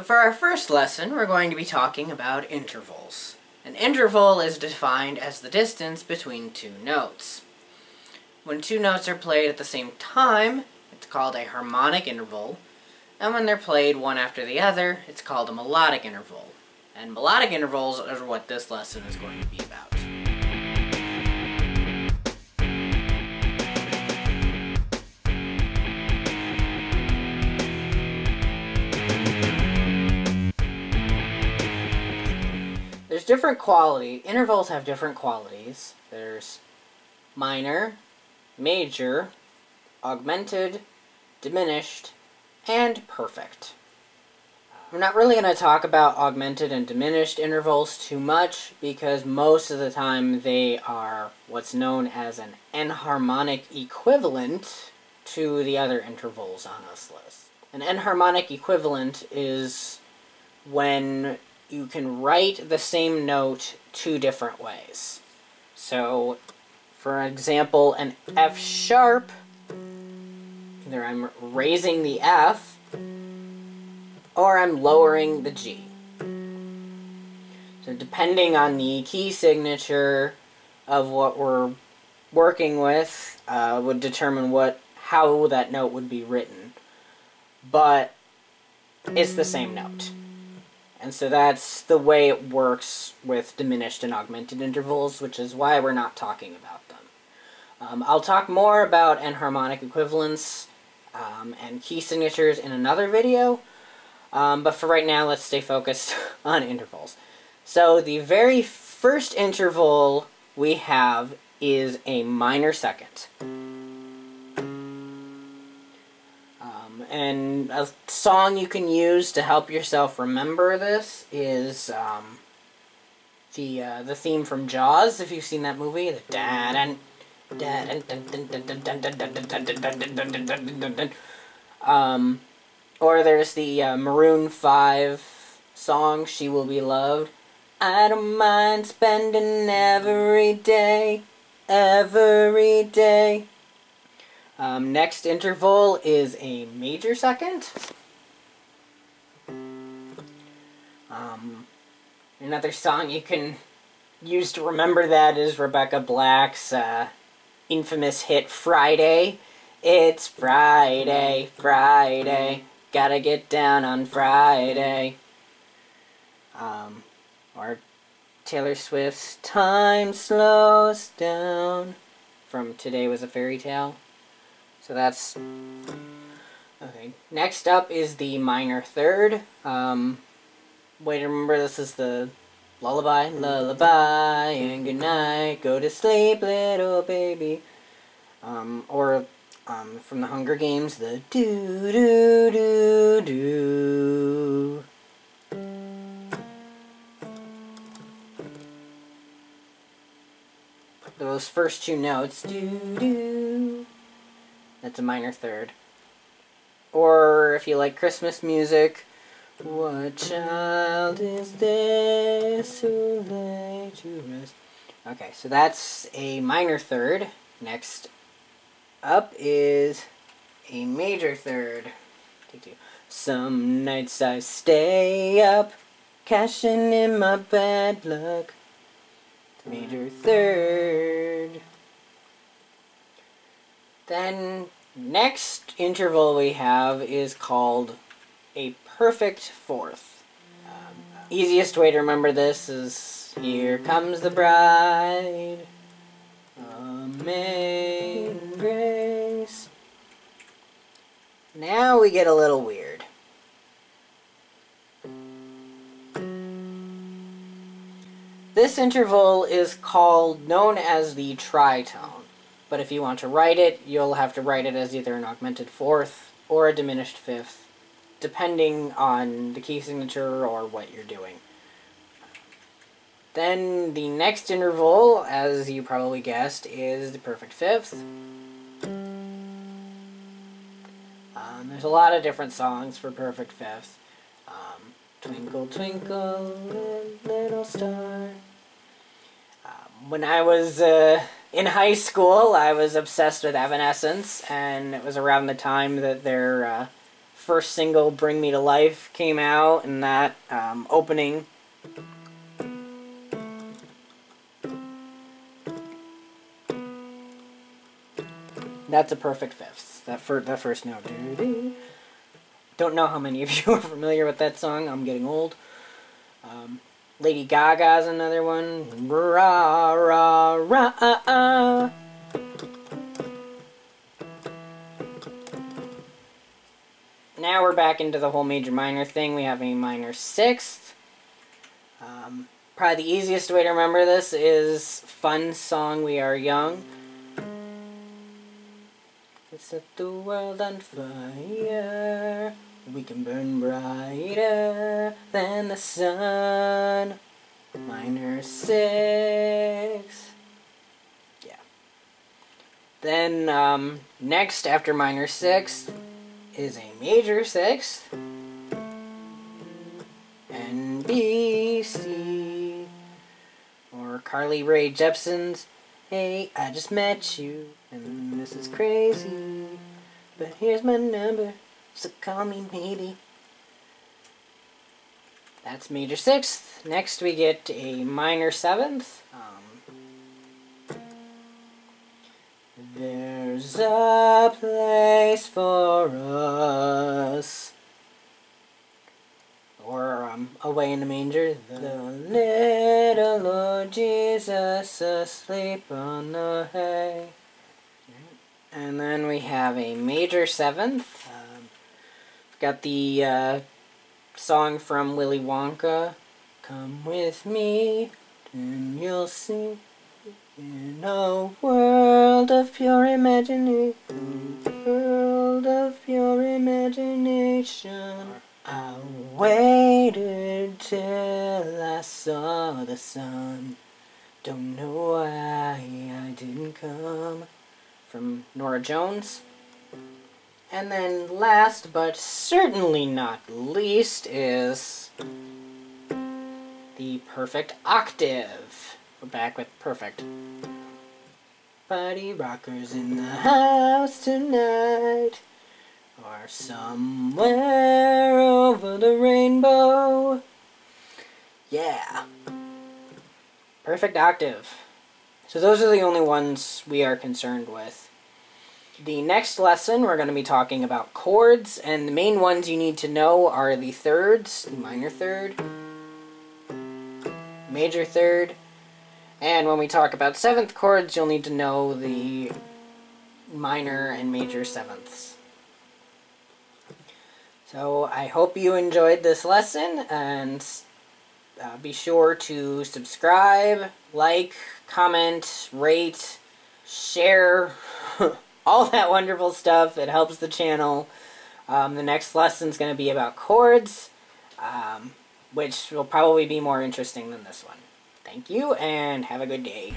So for our first lesson, we're going to be talking about intervals. An interval is defined as the distance between two notes. When two notes are played at the same time, it's called a harmonic interval, and when they're played one after the other, it's called a melodic interval. And melodic intervals are what this lesson is going to be about. There's different intervals have different qualities. There's minor, major, augmented, diminished, and perfect. We're not really going to talk about augmented and diminished intervals too much because most of the time they are what's known as an enharmonic equivalent to the other intervals on this list. An enharmonic equivalent is when you can write the same note two different ways. So, for example, an F sharp, either I'm raising the F, or I'm lowering the G. So depending on the key signature of what we're working with, would determine how that note would be written. But it's the same note. And so that's the way it works with diminished and augmented intervals, which is why we're not talking about them. I'll talk more about enharmonic equivalents and key signatures in another video, but for right now, let's stay focused on intervals. So the very first interval we have is a minor second. And a song you can use to help yourself remember this is the theme from Jaws, if you've seen that movie. The or there's the Maroon 5 song, She Will Be Loved. I don't mind spending every day. Next interval is a major second. Another song you can use to remember that is Rebecca Black's infamous hit Friday. It's Friday, Friday, gotta get down on Friday. Or Taylor Swift's Time Slows Down from Today Was a Fairy Tale. So that's... Okay. Next up is the minor third. Way to remember this is the lullaby. Lullaby and good night. Go to sleep, little baby. Or from the Hunger Games, the do-do-do-do. Those first two notes, do-do. That's a minor third. Or, if you like Christmas music, what child is this who lay to rest? Okay, so that's a minor third. Next up is a major third. Take two. Some nights I stay up, cashing in my bad luck. Major third. Then, next interval we have is called a perfect fourth. Easiest way to remember this is Here Comes the Bride, Amazing Grace. Now we get a little weird. This interval is known as the tritone. But if you want to write it, you'll have to write it as either an augmented fourth or a diminished fifth, depending on the key signature or what you're doing. Then the next interval, as you probably guessed, is the perfect fifth. There's a lot of different songs for perfect fifth. Twinkle, twinkle, little star. When I was in high school, I was obsessed with Evanescence, and it was around the time that their first single, Bring Me to Life, came out, and that opening. That's a perfect fifth. That first note. Don't know how many of you are familiar with that song. I'm getting old. Lady Gaga's another one. Ra ra ra. Now we're back into the whole major minor thing. We have a minor sixth. Probably the easiest way to remember this is Fun Song We Are Young. Let's set the world on fire. We can burn brighter than the sun. Minor six. Yeah. Then next after minor sixth is a major sixth. And B, C. Or Carly Rae Jepsen's Hey, I Just Met You, and this is crazy, but here's my number, so call me maybe. That's major sixth. Next we get a minor seventh. There's a place for us. Or Away in the Manger. The little Lord Jesus asleep on the hay. And then we have a major seventh. We've got the song from Willy Wonka. Come with me and you'll see in a world of pure imagination. World of pure imagination. I waited till I saw the sun. Don't know why I didn't come. From Norah Jones. And then last but certainly not least is the perfect octave. We're back with perfect. Party rockers in the house tonight. Or somewhere over the rainbow. Yeah. Perfect octave. So those are the only ones we are concerned with. The next lesson we're going to be talking about chords, and the main ones you need to know are the thirds, minor third, major third, and when we talk about seventh chords, you'll need to know the minor and major sevenths. So I hope you enjoyed this lesson, and be sure to subscribe, like, comment, rate, share, all that wonderful stuff. It helps the channel. The next lesson is going to be about chords, which will probably be more interesting than this one. Thank you, and have a good day.